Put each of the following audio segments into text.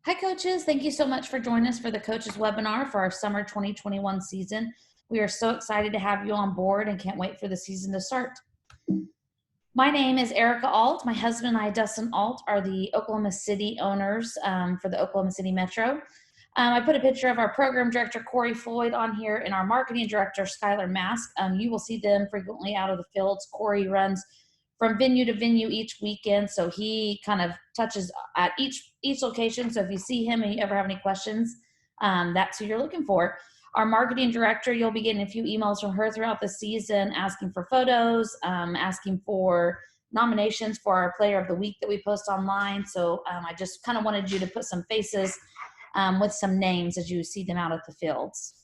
Hi, coaches. Thank you so much for joining us for the coaches webinar for our summer 2021 season. We are so excited to have you on board and can't wait for the season to start. My name is Erica Alt. My husband and I, Dustin Alt, are the Oklahoma City owners for the Oklahoma City Metro. I put a picture of our program director, Corey Floyd, on here, and our marketing director, Skylar Mask. You will see them frequently out of the fields. Corey runs from venue to venue each weekend, so he kind of touches at each location. So if you see him and you ever have any questions, that's who you're looking for. Our marketing director, you'll be getting a few emails from her throughout the season asking for photos, asking for nominations for our player of the week that we post online. So I just kind of wanted you to put some faces with some names as you see them out at the fields.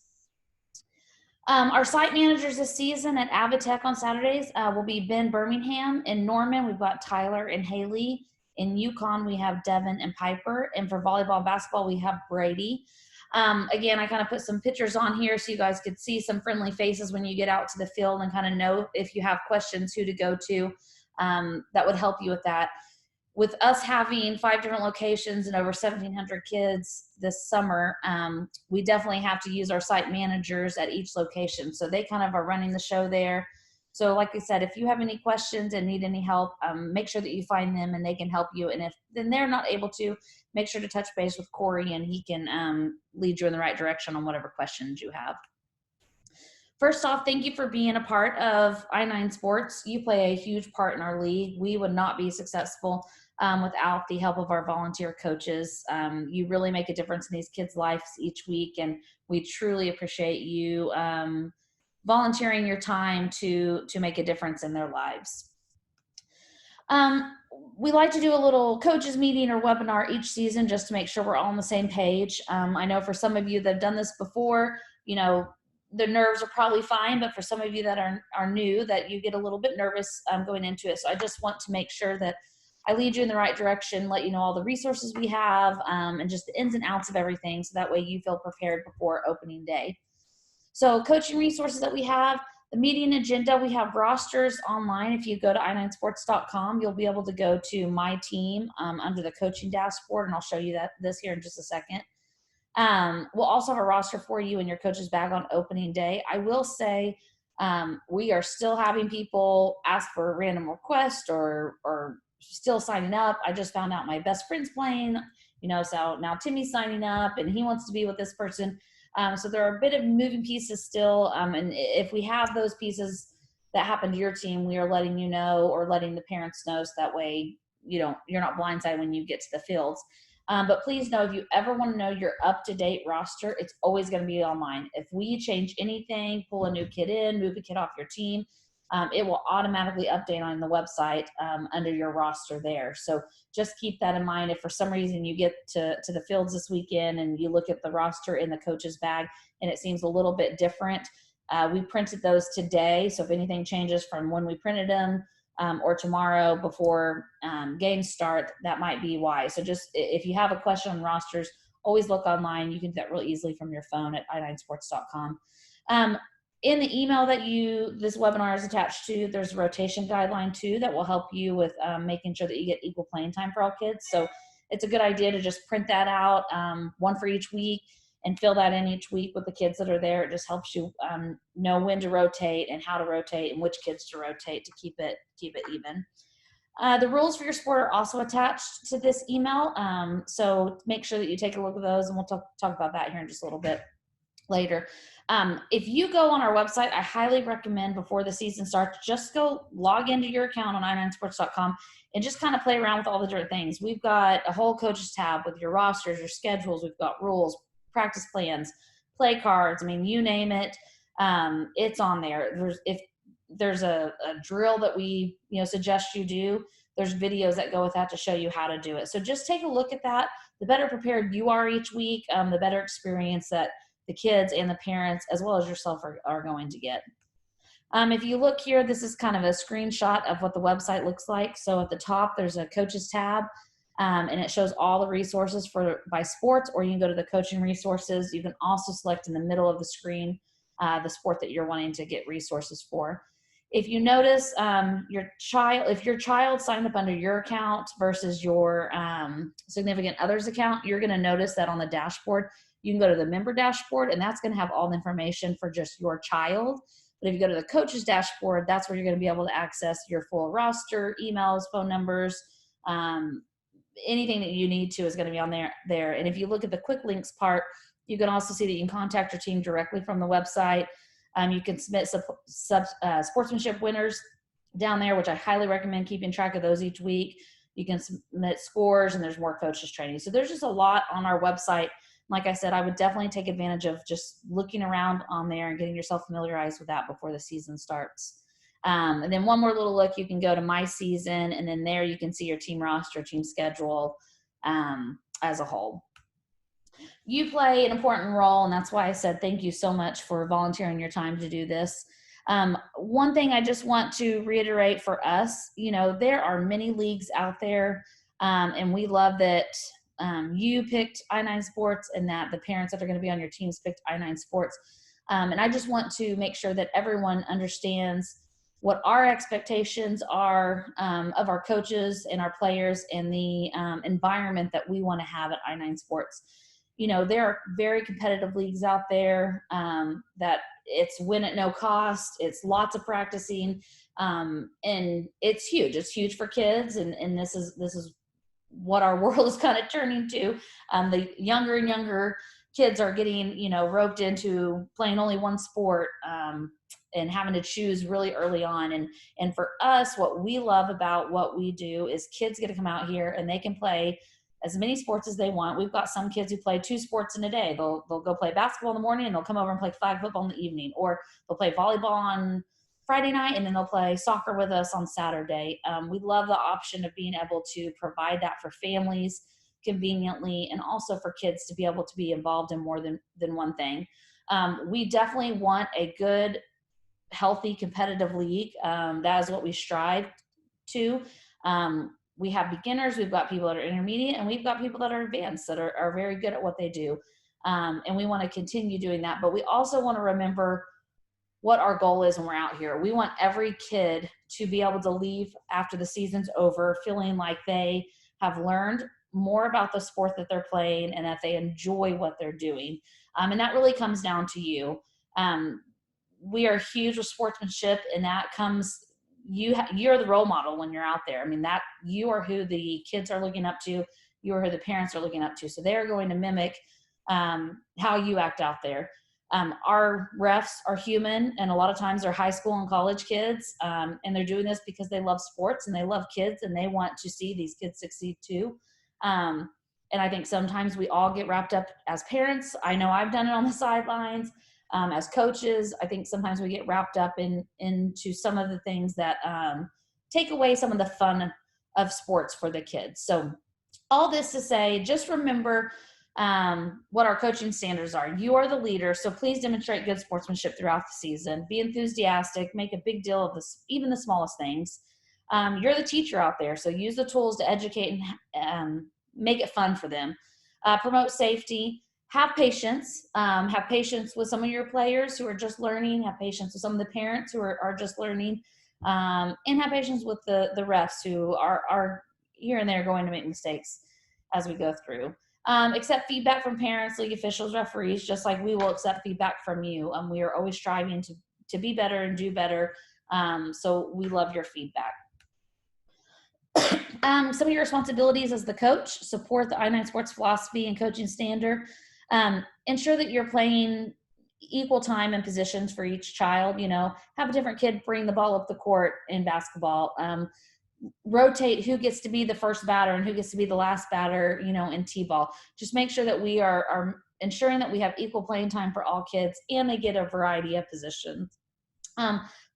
Our site managers this season at Avitech on Saturdays will be Ben Birmingham. In Norman, we've got Tyler and Haley. In Yukon, we have Devin and Piper. And for volleyball and basketball, we have Brady. Again, I kind of put some pictures on here so you guys could see some friendly faces when you get out to the field and kind of know if you have questions who to go to. That would help you with that. With us having 5 different locations and over 1,700 kids this summer, we definitely have to use our site managers at each location. So they kind of are running the show there. So like I said, if you have any questions and need any help, make sure that you find them and they can help you. And if then they're not able to, make sure to touch base with Corey and he can lead you in the right direction on whatever questions you have. First off, thank you for being a part of I9 Sports. You play a huge part in our league. We would not be successful without the help of our volunteer coaches. You really make a difference in these kids' lives each week, and we truly appreciate you volunteering your time to make a difference in their lives. We like to do a little coaches meeting or webinar each season just to make sure we're all on the same page. I know for some of you that have done this before, the nerves are probably fine, but for some of you that are new, that you get a little bit nervous going into it. So I just want to make sure that I lead you in the right direction, let you know all the resources we have, and just the ins and outs of everything, so that way you feel prepared before opening day. So coaching resources that we have, the meeting agenda, we have rosters online. If you go to i9sports.com, you'll be able to go to my team under the coaching dashboard, and I'll show you this here in just a second. We'll also have a roster for you in your coach's bag on opening day. I will say we are still having people ask for a random request or still signing up. I just found out my best friend's playing, so now Timmy's signing up and he wants to be with this person. So there are a bit of moving pieces still. And if we have those pieces that happen to your team, we are letting you know or letting the parents know, so that way you're not blindsided when you get to the fields. But please know, if you ever want to know your up-to-date roster, it's always going to be online. If we change anything, pull a new kid in, move a kid off your team, it will automatically update on the website under your roster there. So just keep that in mind. If for some reason you get to the fields this weekend and you look at the roster in the coach's bag and it seems a little bit different, we printed those today. So if anything changes from when we printed them, or tomorrow before games start, that might be why. So just if you have a question on rosters, always look online. You can do that real easily from your phone at i9sports.com. In the email that this webinar is attached to, there's a rotation guideline too that will help you with making sure that you get equal playing time for all kids. So it's a good idea to just print that out, one for each week, and fill that in each week with the kids that are there. It just helps you know when to rotate and how to rotate and which kids to rotate to keep it even. The rules for your sport are also attached to this email. So make sure that you take a look at those, and we'll talk about that here in just a little bit later. If you go on our website, I highly recommend before the season starts, just go log into your account on i9sports.com and just kind of play around with all the different things. We've got a whole coaches tab with your rosters, your schedules. We've got rules, practice plans, play cards. I mean, you name it, it's on there. If there's a drill that we suggest you do, there's videos that go with that to show you how to do it. So just take a look at that. The better prepared you are each week, the better experience that the kids and the parents as well as yourself are going to get. If you look here, this is kind of a screenshot of what the website looks like. So at the top, there's a coaches tab, and it shows all the resources by sports, or you can go to the coaching resources. You can also select in the middle of the screen the sport that you're wanting to get resources for. If you notice if your child signed up under your account versus your significant other's account, you're going to notice that on the dashboard. You can go to the member dashboard, and that's going to have all the information for just your child. But if you go to the coach's dashboard, that's where you're going to be able to access your full roster, emails, phone numbers, anything that you need to is going to be on there. And if you look at the quick links part, you can also see that you can contact your team directly from the website. You can submit sportsmanship winners down there, which I highly recommend keeping track of those each week. You can submit scores, and there's more coaches training. So there's just a lot on our website. Like I said, I would definitely take advantage of just looking around on there and getting yourself familiarized with that before the season starts. And then one more little look, you can go to My Season, and then there you can see your team roster, team schedule as a whole. You play an important role, and that's why I said thank you so much for volunteering your time to do this. One thing I just want to reiterate for us, there are many leagues out there, and we love that you picked I9 Sports and that the parents that are going to be on your teams picked I9 Sports. And I just want to make sure that everyone understands what our expectations are of our coaches and our players and the environment that we want to have at I9 Sports. There are very competitive leagues out there that it's win at no cost. It's lots of practicing, and it's huge. It's huge for kids, and this is what our world is kind of turning to. The younger and younger kids are getting, roped into playing only one sport and having to choose really early on. And for us, what we love about what we do is kids get to come out here and they can play as many sports as they want. We've got some kids who play 2 sports in a day. They'll go play basketball in the morning, and they'll come over and play flag football in the evening, or they'll play volleyball on Friday night, and then they'll play soccer with us on Saturday. We love the option of being able to provide that for families conveniently, and also for kids to be able to be involved in more than one thing. We definitely want a good, healthy, competitive league. That is what we strive to. We have beginners, we've got people that are intermediate, and we've got people that are advanced that are very good at what they do. And we want to continue doing that. But we also want to remember what our goal is when we're out here. We want every kid to be able to leave after the season's over feeling like they have learned more about the sport that they're playing and that they enjoy what they're doing. And that really comes down to you. We are huge with sportsmanship, and that comes – you're the role model when you're out there. I mean, that you are who the kids are looking up to. You are who the parents are looking up to. So they're going to mimic how you act out there. Our refs are human, and a lot of times they're high school and college kids, and they're doing this because they love sports and they love kids, and they want to see these kids succeed too. And I think sometimes we all get wrapped up as parents. I know I've done it on the sidelines. As coaches, I think sometimes we get wrapped up into some of the things that take away some of the fun of sports for the kids. So all this to say, just remember what our coaching standards are. You are the leader, so please demonstrate good sportsmanship throughout the season. Be enthusiastic, make a big deal of this, even the smallest things. You're the teacher out there, so use the tools to educate and make it fun for them. Promote safety. Have patience. Have patience with some of your players who are just learning. Have patience with some of the parents who are just learning. And have patience with the refs who are here and there going to make mistakes as we go through. Accept feedback from parents, league officials, referees, just like we will accept feedback from you. We are always striving to be better and do better. So we love your feedback. Some of your responsibilities as the coach: support the I9 Sports philosophy and coaching standard. Ensure that you're playing equal time and positions for each child. Have a different kid bring the ball up the court in basketball. Rotate who gets to be the first batter and who gets to be the last batter, in t-ball. Just make sure that we are ensuring that we have equal playing time for all kids and they get a variety of positions.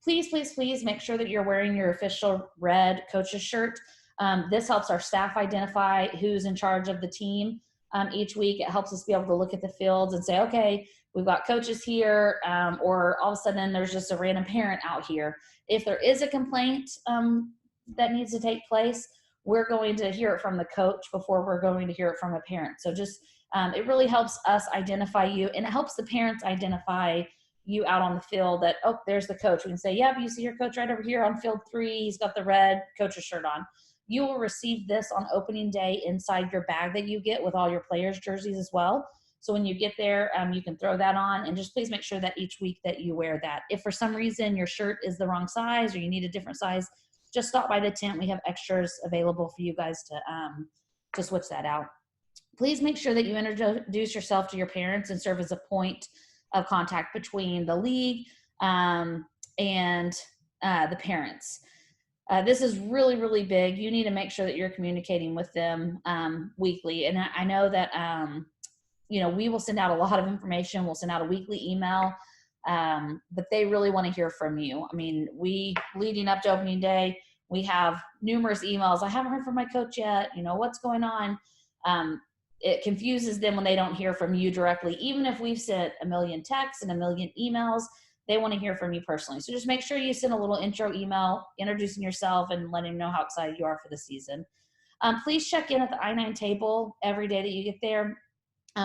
Please, please, please make sure that you're wearing your official red coach's shirt. This helps our staff identify who's in charge of the team each week. It helps us be able to look at the fields and say, okay, we've got coaches here, or all of a sudden there's just a random parent out here. If there is a complaint that needs to take place, we're going to hear it from the coach before we're going to hear it from a parent. So just it really helps us identify you, and it helps the parents identify you out on the field that, oh, there's the coach. We can say, yep, you see your coach right over here on field 3. He's got the red coach's shirt on. You will receive this on opening day inside your bag that you get with all your players' jerseys as well. So when you get there, you can throw that on, and just please make sure that each week that you wear that. If for some reason your shirt is the wrong size or you need a different size, just stop by the tent. We have extras available for you guys to switch that out. Please make sure that you introduce yourself to your parents and serve as a point of contact between the league and the parents. This is really, really big. You need to make sure that you're communicating with them weekly. And I know that, we will send out a lot of information. We'll send out a weekly email, but they really want to hear from you. I mean, leading up to opening day, we have numerous emails. I haven't heard from my coach yet. What's going on? It confuses them when they don't hear from you directly. Even if we've sent a million texts and a million emails, they want to hear from you personally. So just make sure you send a little intro email introducing yourself and letting them know how excited you are for the season. Please check in at the I-9 table every day that you get there,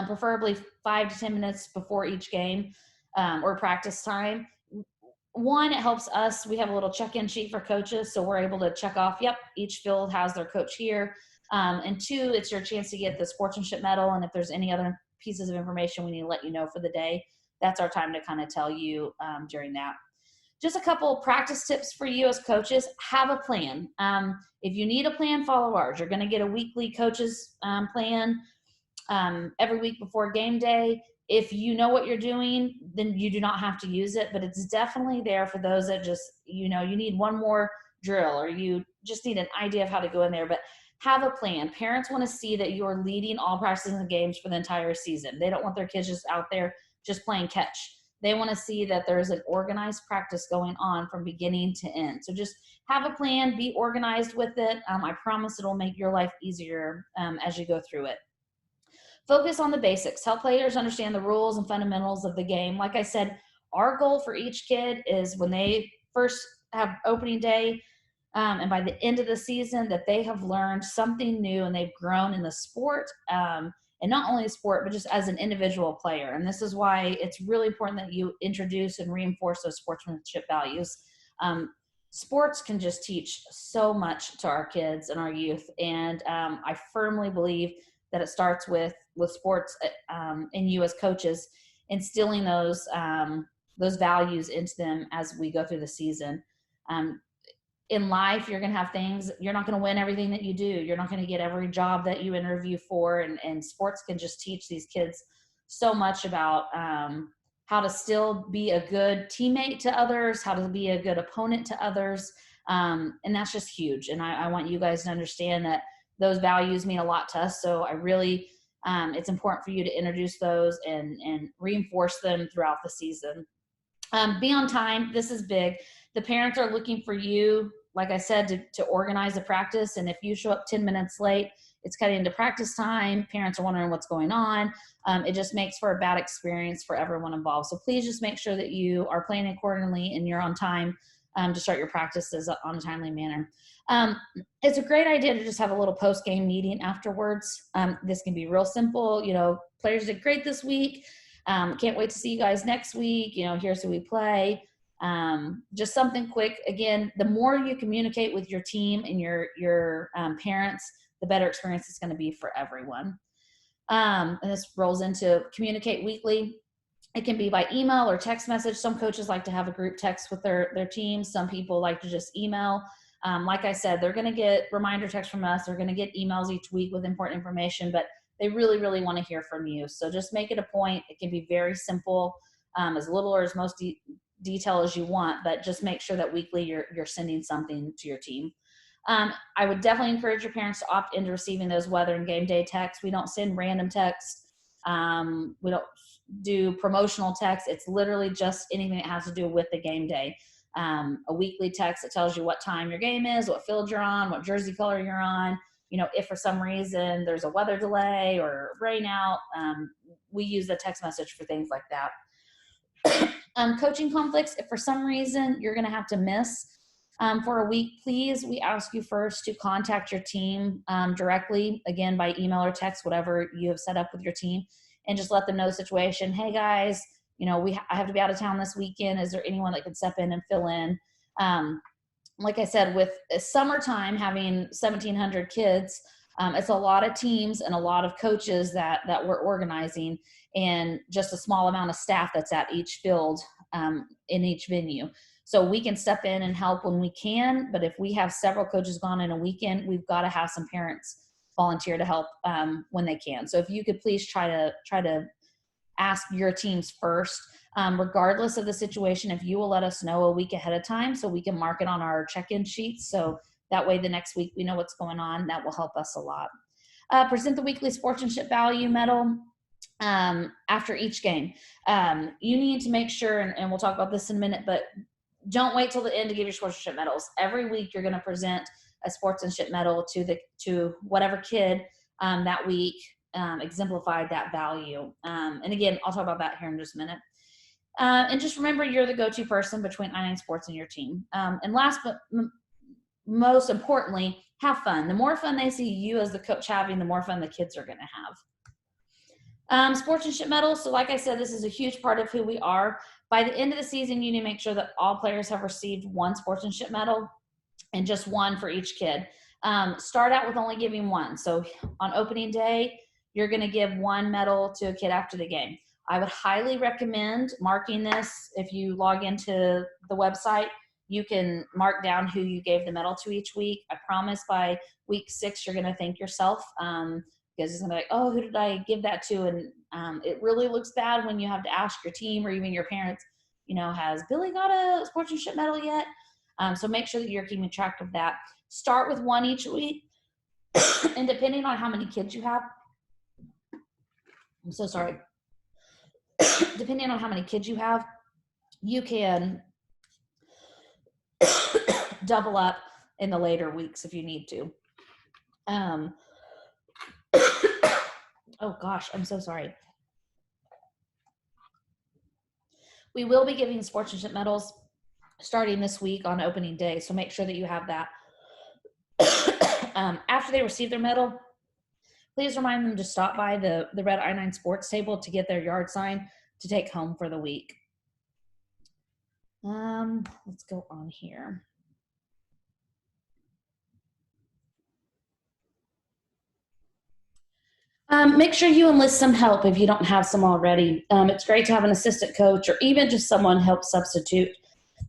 preferably 5 to 10 minutes before each game or practice time. One, it helps us. We have a little check-in sheet for coaches, so we're able to check off, yep, each field has their coach here. And 2, it's your chance to get the sportsmanship medal, and if there's any other pieces of information we need to let you know for the day, that's our time to kind of tell you during that. Just a couple practice tips for you as coaches. Have a plan. If you need a plan, follow ours. You're going to get a weekly coaches plan every week before game day. If you know what you're doing, then you do not have to use it, but it's definitely there for those that just, you need one more drill, or you just need an idea of how to go in there. But have a plan. Parents want to see that you're leading all practices and games for the entire season. They don't want their kids just out there just playing catch. They want to see that there's an organized practice going on from beginning to end. So just have a plan, be organized with it. I promise it'll make your life easier as you go through it. Focus on the basics. Help players understand the rules and fundamentals of the game. Like I said, our goal for each kid is when they first have opening day and by the end of the season, that they have learned something new and they've grown in the sport, and not only sport, but just as an individual player. And this is why it's really important that you introduce and reinforce those sportsmanship values. Sports can just teach so much to our kids and our youth. And I firmly believe that it starts with sports and you as coaches instilling those values into them as we go through the season. In life, you're going to have things, you're not going to win everything that you do. You're not going to get every job that you interview for. And sports can just teach these kids so much about how to still be a good teammate to others, how to be a good opponent to others. And that's just huge. And I want you guys to understand that those values mean a lot to us. So I really, it's important for you to introduce those and reinforce them throughout the season. Be on time. This is big. The parents are looking for you, like I said, to organize the practice. And if you show up 10 minutes late, it's cutting into practice time. Parents are wondering what's going on. It just makes for a bad experience for everyone involved. So please just make sure that you are planning accordingly and you're on time to start your practices on a timely manner. It's a great idea to just have a little post-game meeting afterwards. This can be real simple. Players did great this week. Can't wait to see you guys next week. Here's who we play. Just something quick. Again, the more you communicate with your team and your parents, the better experience it's going to be for everyone. And this rolls into communicate weekly. It can be by email or text message. Some coaches like to have a group text with their team. Some people like to just email. Like I said, they're going to get reminder texts from us. They're going to get emails each week with important information, but they really, really want to hear from you. So just make it a point. It can be very simple, as little or as most detail as you want, but just make sure that weekly you're sending something to your team. I would definitely encourage your parents to opt into receiving those weather and game day texts. We don't send random texts. We don't do promotional texts. It's literally just anything that has to do with the game day. A weekly text that tells you what time your game is, what field you're on, what jersey color you're on. If for some reason there's a weather delay or rain out, we use the text message for things like that. Coaching conflicts, if for some reason you're going to have to miss for a week, please, we ask you first to contact your team directly, again, by email or text, whatever you have set up with your team, and just let them know the situation. Hey guys, I have to be out of town this weekend. Is there anyone that can step in and fill in? Like I said, with summertime, having 1,700 kids, it's a lot of teams and a lot of coaches that we're organizing, and just a small amount of staff that's at each field in each venue. So we can step in and help when we can, but if we have several coaches gone in a weekend, we've got to have some parents volunteer to help when they can. So if you could please try to ask your teams first, regardless of the situation. If you will let us know a week ahead of time so we can mark it on our check-in sheets, so that way the next week we know what's going on, that will help us a lot. Present the weekly sportsmanship value medal after each game. You need to make sure, and we'll talk about this in a minute, but don't wait till the end to give your sportsmanship medals. Every week you're going to present a sportsmanship medal to whatever kid that week exemplified that value. And again, I'll talk about that here in just a minute. And just remember, you're the go-to person between I-9 Sports and your team. And last but most importantly, have fun. The more fun they see you as the coach having, the more fun the kids are going to have. Sportsmanship medals. So like I said, this is a huge part of who we are. By the end of the season, you need to make sure that all players have received one sportsmanship medal, and just one for each kid. Start out with only giving one. So on opening day, you're going to give one medal to a kid after the game. I would highly recommend marking this. If you log into the website, you can mark down who you gave the medal to each week. I promise by week 6, you're going to thank yourself, because it's going to be like, oh, who did I give that to? And it really looks bad when you have to ask your team or even your parents, has Billy got a sportsmanship medal yet? So make sure that you're keeping track of that. Start with one each week. And depending on how many kids you have, I'm so sorry. Depending on how many kids you have, you can double up in the later weeks if you need to. Oh gosh, I'm so sorry. We will be giving sportsmanship medals starting this week on opening day, so make sure that you have that. After they receive their medal, please remind them to stop by the Red I-9 Sports table to get their yard sign to take home for the week. Let's go on here. Make sure you enlist some help if you don't have some already. It's great to have an assistant coach or even just someone help substitute,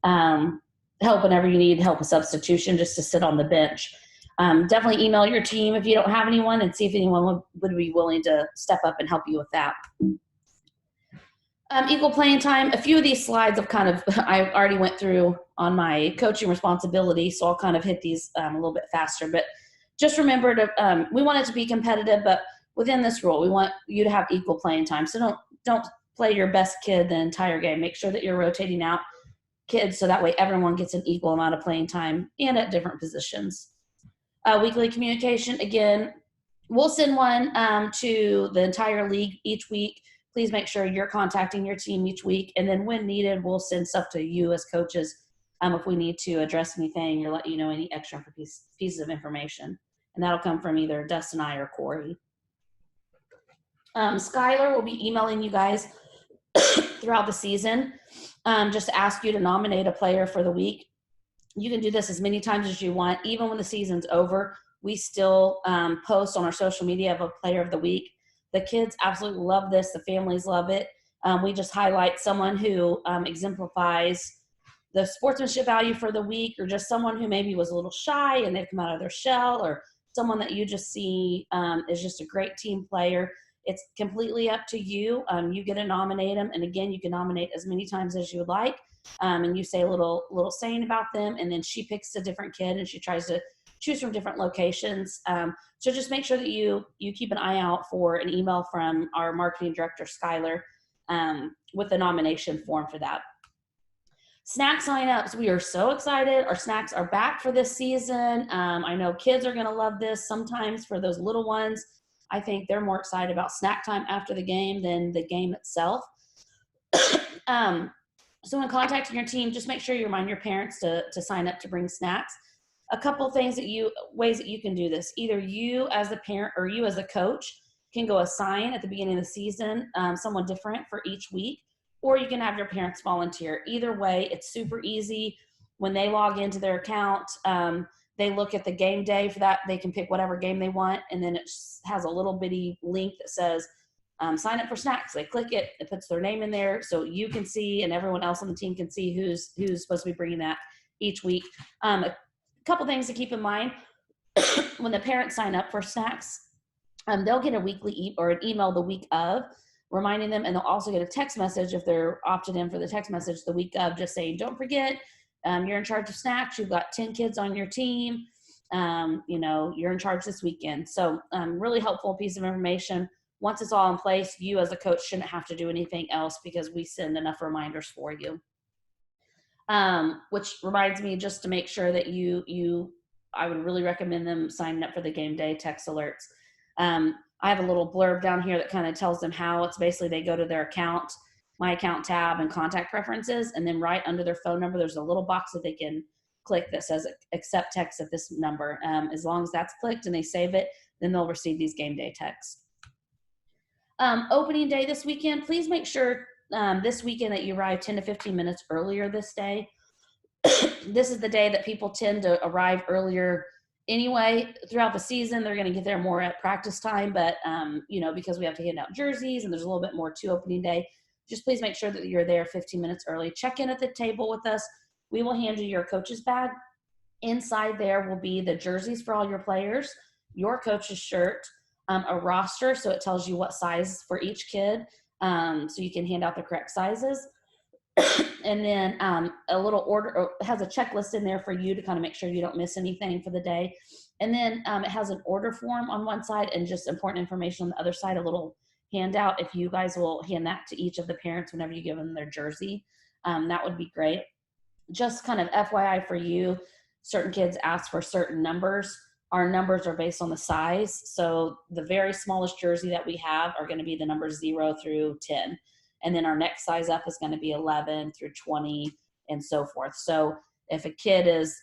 help whenever you need help with substitution, just to sit on the bench. Definitely email your team if you don't have anyone and see if anyone would be willing to step up and help you with that. Equal playing time. A few of these slides I already went through on my coaching responsibility, so I'll kind of hit these a little bit faster. But just remember we want it to be competitive, but within this rule, we want you to have equal playing time. So don't play your best kid the entire game. Make sure that you're rotating out kids so that way everyone gets an equal amount of playing time and at different positions. Weekly communication. Again, we'll send one to the entire league each week. Please make sure you're contacting your team each week. And then when needed, we'll send stuff to you as coaches if we need to address anything or let you know any extra pieces of information. And that'll come from either Dustin, I, or Corey. Skylar will be emailing you guys throughout the season just to ask you to nominate a player for the week. You can do this as many times as you want. Even when the season's over, we still post on our social media of a player of the week. The kids absolutely love this. The families love it. We just highlight someone who exemplifies the sportsmanship value for the week, or just someone who maybe was a little shy and they've come out of their shell, or someone that you just see is just a great team player. It's completely up to you. You get to nominate them. And again, you can nominate as many times as you would like. And you say a little saying about them. And then she picks a different kid and she tries to choose from different locations. So just make sure that you keep an eye out for an email from our marketing director, Skylar, with the nomination form for that. Snack signups. We are so excited. Our snacks are back for this season. I know kids are going to love this. Sometimes for those little ones, I think they're more excited about snack time after the game than the game itself. So when contacting your team, just make sure you remind your parents to sign up to bring snacks. A couple ways that you can do this. Either you as the parent or you as a coach can go assign at the beginning of the season someone different for each week, or you can have your parents volunteer. Either way, it's super easy. When they log into their account, they look at the game day for that. They can pick whatever game they want, and then it has a little bitty link that says sign up for snacks. They click it, it puts their name in there, so you can see and everyone else on the team can see who's supposed to be bringing that each week. A couple things to keep in mind: when the parents sign up for snacks, they'll get a weekly or an email the week of reminding them, and they'll also get a text message if they're opted in for the text message the week of, just saying, don't forget, you're in charge of snacks. You've got 10 kids on your team. You're in charge this weekend. So really helpful piece of information. Once it's all in place, you as a coach shouldn't have to do anything else because we send enough reminders for you. Which reminds me, just to make sure that I would really recommend them signing up for the game day text alerts. I have a little blurb down here that kind of tells them how. It's basically they go to their account, my account tab, and contact preferences, and then right under their phone number, there's a little box that they can click that says accept text at this number. As long as that's clicked and they save it, then they'll receive these game day texts. Opening day this weekend, please make sure this weekend that you arrive 10 to 15 minutes earlier this day. This is the day that people tend to arrive earlier anyway. Throughout the season, they're going to get there more at practice time, but because we have to hand out jerseys and there's a little bit more to opening day, just please make sure that you're there 15 minutes early. Check in at the table with us. We will hand you your coach's bag. Inside there will be the jerseys for all your players, your coach's shirt, a roster, so it tells you what size for each kid, so you can hand out the correct sizes. And then a little order, it has a checklist in there for you to kind of make sure you don't miss anything for the day. And then it has an order form on one side and just important information on the other side, a little handout. If you guys will hand that to each of the parents whenever you give them their jersey, that would be great. Just kind of FYI for you, certain kids ask for certain numbers. Our numbers are based on the size. So the very smallest jersey that we have are going to be the numbers 0 through 10. And then our next size up is going to be 11 through 20 and so forth. So if a kid is,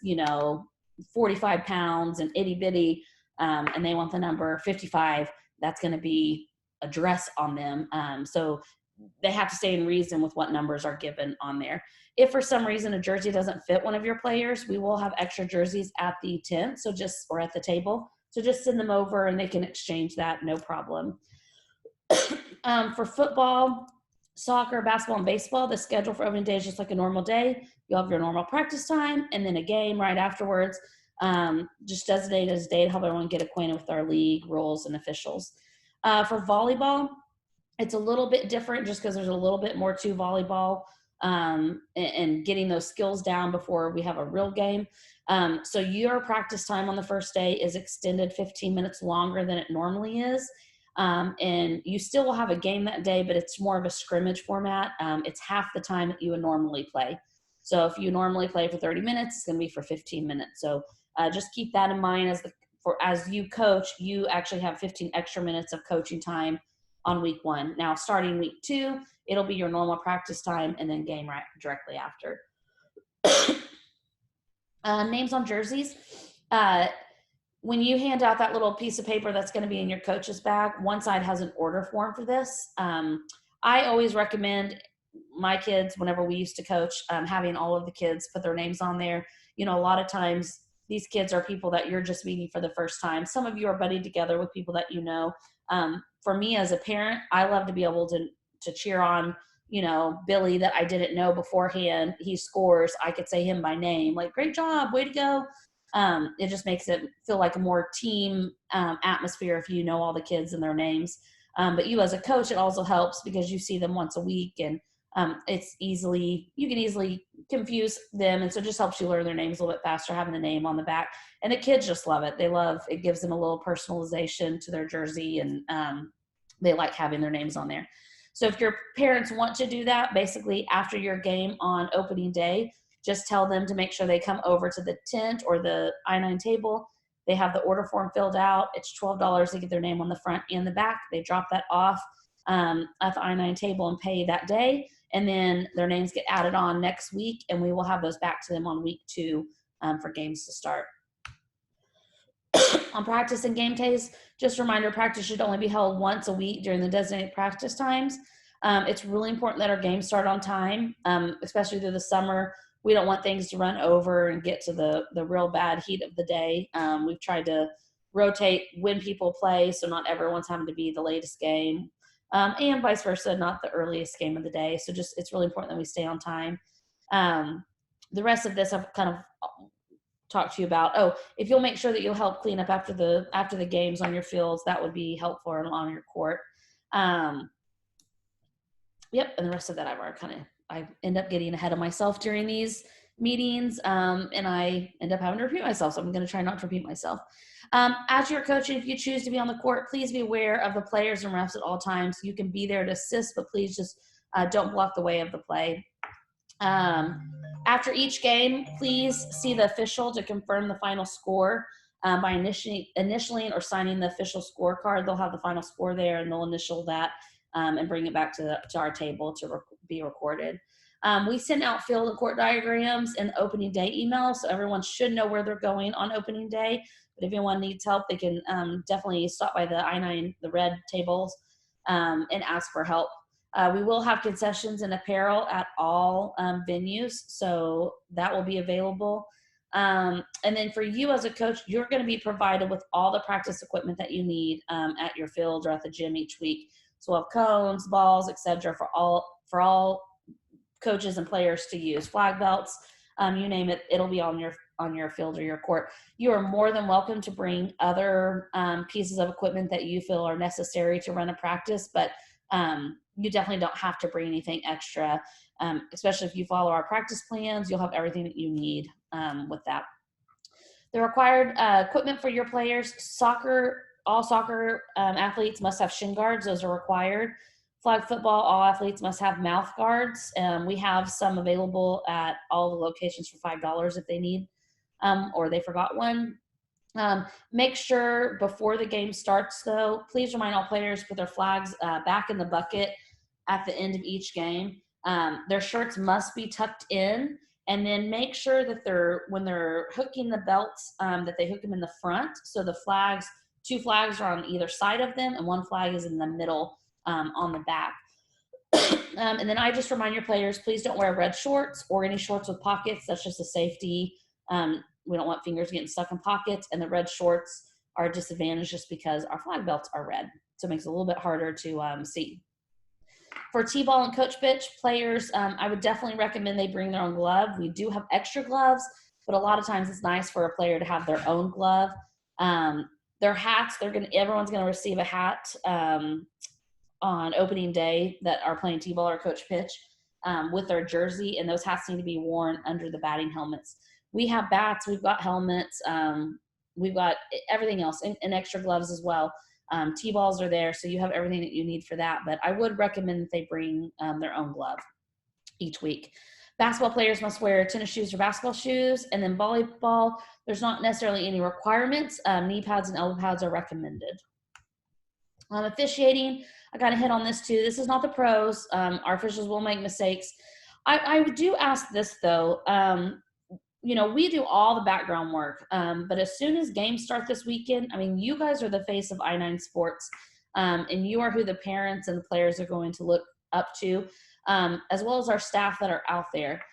45 pounds and itty bitty, and they want the number 55, that's going to be a dress on them. So they have to stay in reason with what numbers are given on there. If for some reason a jersey doesn't fit one of your players, we will have extra jerseys at the tent, or at the table. So just send them over and they can exchange that, no problem. For football, soccer, basketball, and baseball, the schedule for opening day is just like a normal day. You'll have your normal practice time and then a game right afterwards. Just designated as a day to help everyone get acquainted with our league rules and officials. For volleyball, it's a little bit different just because there's a little bit more to volleyball and getting those skills down before we have a real game. So your practice time on the first day is extended 15 minutes longer than it normally is. And you still will have a game that day, but it's more of a scrimmage format. It's half the time that you would normally play. So if you normally play for 30 minutes, it's going to be for 15 minutes. So just keep that in mind as you coach, you actually have 15 extra minutes of coaching time on week 1. Now, starting week 2, it'll be your normal practice time and then game right directly after. Names on jerseys. When you hand out that little piece of paper that's going to be in your coach's bag, one side has an order form for this. I always recommend my kids, whenever we used to coach, having all of the kids put their names on there. A lot of times these kids are people that you're just meeting for the first time. Some of you are buddied together with people that you know. For me as a parent, I love to be able to cheer on, Billy that I didn't know beforehand. He scores. I could say him by name, like, great job, way to go. It just makes it feel like a more team atmosphere if you know all the kids and their names. But you as a coach, it also helps because you see them once a week and you can easily confuse them. And so it just helps you learn their names a little bit faster, having the name on the back. And the kids just love it. It gives them a little personalization to their jersey, and they like having their names on there. So if your parents want to do that, basically after your game on opening day, just tell them to make sure they come over to the tent or the I-9 table. They have the order form filled out. It's $12. They get their name on the front and the back. They drop that off at the I-9 table and pay that day. And then their names get added on next week, and we will have those back to them on week 2 for games to start. On practice and game days, just a reminder, practice should only be held once a week during the designated practice times. It's really important that our games start on time, especially through the summer. We don't want things to run over and get to the real bad heat of the day. We've tried to rotate when people play, so not everyone's having to be the latest game, and vice versa, not the earliest game of the day. So just it's really important that we stay on time. The rest of this I've kind of talked to you about. Oh, if you'll make sure that you'll help clean up after the games on your fields, that would be helpful and on your court. Yep, and the rest of that I end up getting ahead of myself during these meetings, and I end up having to repeat myself. So I'm going to try not to repeat myself. As you're coaching, if you choose to be on the court, please be aware of the players and refs at all times. You can be there to assist, but please just don't block the way of the play. After each game, please see the official to confirm the final score by initialing or signing the official scorecard. They'll have the final score there, and they'll initial that and bring it back to our table to be recorded. We send out field and court diagrams and opening day emails, so everyone should know where they're going on opening day. But if anyone needs help, they can definitely stop by the I-9, the red tables, and ask for help. We will have concessions and apparel at all venues, so that will be available. And then for you as a coach, you're going to be provided with all the practice equipment that you need at your field or at the gym each week. So we'll have cones, balls, etc. for all coaches and players to use. Flag belts, you name it, it'll be on your field or your court. You are more than welcome to bring other pieces of equipment that you feel are necessary to run a practice, but you definitely don't have to bring anything extra, especially if you follow our practice plans. You'll have everything that you need with that. The required equipment for your players: all soccer athletes must have shin guards. Those are required. Flag football, all athletes must have mouth guards. We have some available at all the locations for $5 if they need or they forgot one. Make sure before the game starts, though, please remind all players to put their flags back in the bucket at the end of each game. Their shirts must be tucked in, and then make sure that when they're hooking the belts, that they hook them in the front. So the flags, 2 flags are on either side of them, and 1 flag is in the middle on the back. And then I just remind your players, please don't wear red shorts or any shorts with pockets. That's just a safety. We don't want fingers getting stuck in pockets, and the red shorts are a disadvantage just because our flag belts are red. So it makes it a little bit harder to see. For T-ball and coach pitch, players, I would definitely recommend they bring their own glove. We do have extra gloves, but a lot of times it's nice for a player to have their own glove. Their hats, everyone's going to receive a hat on opening day that are playing T-ball or coach pitch with their jersey, and those hats need to be worn under the batting helmets. We have bats, we've got helmets, we've got everything else, and extra gloves as well. T-balls are there, so you have everything that you need for that, but I would recommend that they bring their own glove each week. Basketball players must wear tennis shoes or basketball shoes, and then volleyball, there's not necessarily any requirements. Knee pads and elbow pads are recommended. Officiating, I kind of hit on this too. This is not the pros. Our officials will make mistakes. I do ask this though. We do all the background work, but as soon as games start this weekend, I mean, you guys are the face of I-9 Sports, and you are who the parents and the players are going to look up to, as well as our staff that are out there.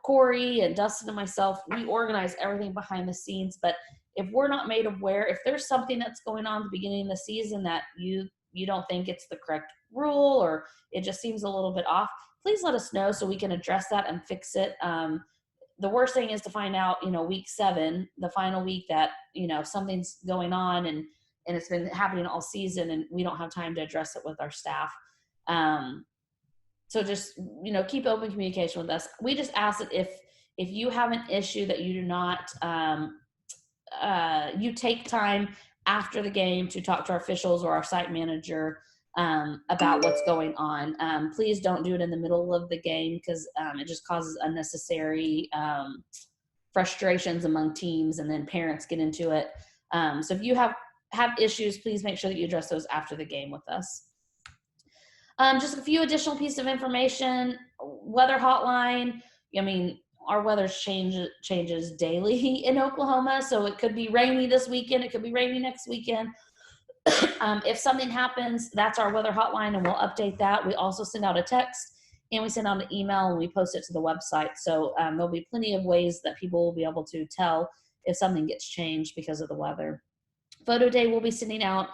Corey and Dustin and myself, we organize everything behind the scenes, but if we're not made aware, if there's something that's going on at the beginning of the season that you don't think it's the correct rule or it just seems a little bit off, please let us know so we can address that and fix it. The worst thing is to find out, week 7, the final week, that, something's going on and it's been happening all season and we don't have time to address it with our staff. So just, keep open communication with us. We just ask that if you have an issue that you do not, you take time after the game to talk to our officials or our site manager about what's going on. Please don't do it in the middle of the game because it just causes unnecessary frustrations among teams, and then parents get into it. So if you have issues, please make sure that you address those after the game with us. Just a few additional pieces of information. Weather hotline. I mean, our weather changes daily in Oklahoma, so it could be rainy this weekend. It could be rainy next weekend. If something happens, that's our weather hotline, and we'll update that. We also send out a text, and we send out an email, and we post it to the website. So there'll be plenty of ways that people will be able to tell if something gets changed because of the weather. Photo day, we'll be sending out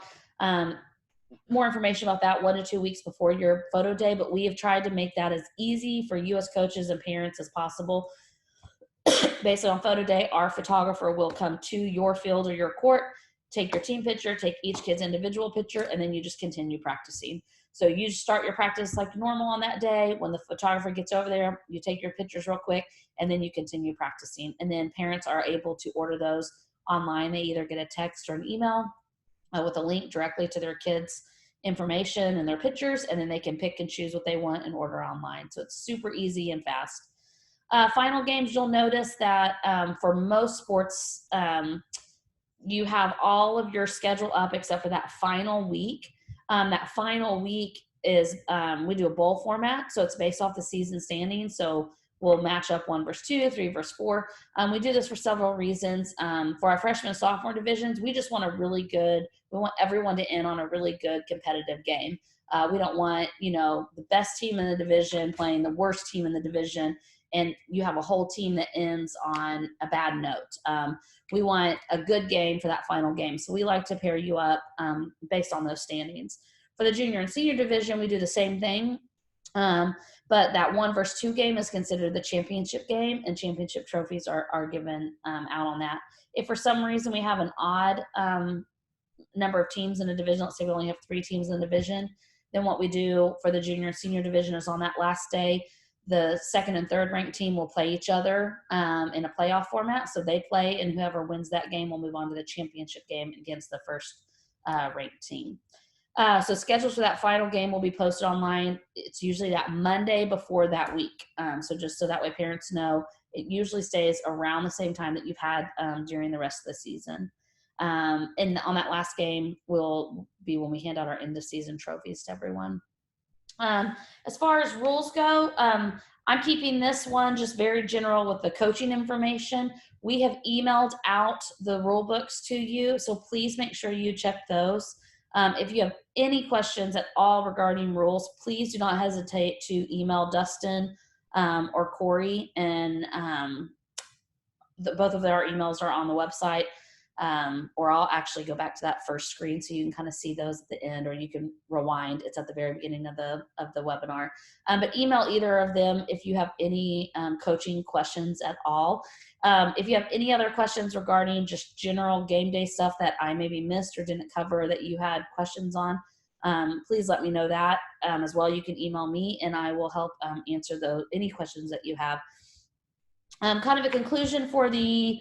more information about that 1 to 2 weeks before your photo day, but we have tried to make that as easy for you as coaches and parents as possible. Basically, on photo day, our photographer will come to your field or your court, take your team picture, take each kid's individual picture, and then you just continue practicing. So you start your practice like normal on that day. When the photographer gets over there, you take your pictures real quick, and then you continue practicing. And then parents are able to order those online. They either get a text or an email with a link directly to their kids' information and their pictures, and then they can pick and choose what they want and order online. So it's super easy and fast. Final games, you'll notice that for most sports, you have all of your schedule up except for that final week. That final week is, we do a bowl format, so it's based off the season standings. So we'll match up 1 versus 2, 3 versus 4. We do this for several reasons. For our freshman and sophomore divisions, we just want we want everyone to end on a really good competitive game. We don't want, the best team in the division playing the worst team in the division, and you have a whole team that ends on a bad note. We want a good game for that final game. So we like to pair you up based on those standings. For the junior and senior division, we do the same thing. But that 1 versus 2 game is considered the championship game, and championship trophies are given out on that. If for some reason we have an odd number of teams in a division, let's say we only have 3 teams in the division, then what we do for the junior and senior division is on that last day, the second and third ranked team will play each other in a playoff format. So they play, and whoever wins that game will move on to the championship game against the first ranked team. So schedules for that final game will be posted online. It's usually that Monday before that week. So just so that way parents know, it usually stays around the same time that you've had during the rest of the season. And on that last game will be when we hand out our end of season trophies to everyone. As far as rules go, I'm keeping this one just very general with the coaching information. We have emailed out the rule books to you, so please make sure you check those. If you have any questions at all regarding rules, please do not hesitate to email Dustin or Corey, and both of their emails are on the website. Or I'll actually go back to that first screen so you can kind of see those at the end, or you can rewind. It's at the very beginning of the webinar. But email either of them if you have any coaching questions at all. If you have any other questions regarding just general game day stuff that I maybe missed or didn't cover that you had questions on, please let me know that as well. You can email me, and I will help answer any questions that you have. Kind of a conclusion for the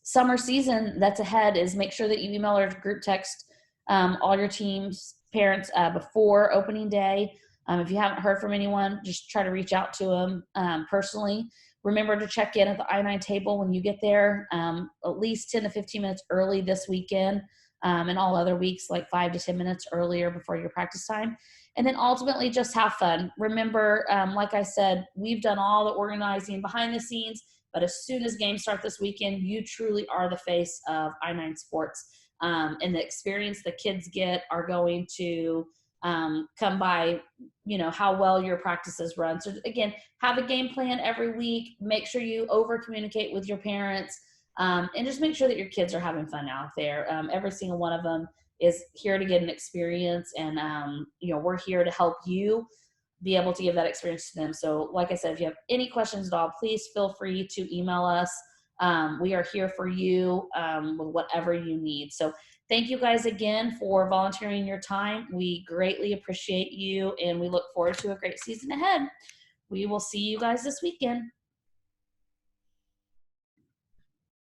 summer season that's ahead is make sure that you email or group text all your team's parents before opening day. If you haven't heard from anyone, just try to reach out to them personally. Remember to check in at the I-9 table when you get there, at least 10 to 15 minutes early this weekend, and all other weeks like 5 to 10 minutes earlier before your practice time. And then ultimately just have fun. Remember, like I said, we've done all the organizing behind the scenes, but as soon as games start this weekend, you truly are the face of I-9 sports. And the experience the kids get are going to come by, how well your practices run. So again, have a game plan every week. Make sure you over communicate with your parents, and just make sure that your kids are having fun out there. Every single one of them is here to get an experience, and we're here to help you be able to give that experience to them. So like I said, if you have any questions at all, please feel free to email us. We are here for you with whatever you need. So thank you guys again for volunteering your time. We greatly appreciate you, and we look forward to a great season ahead. We will see you guys this weekend.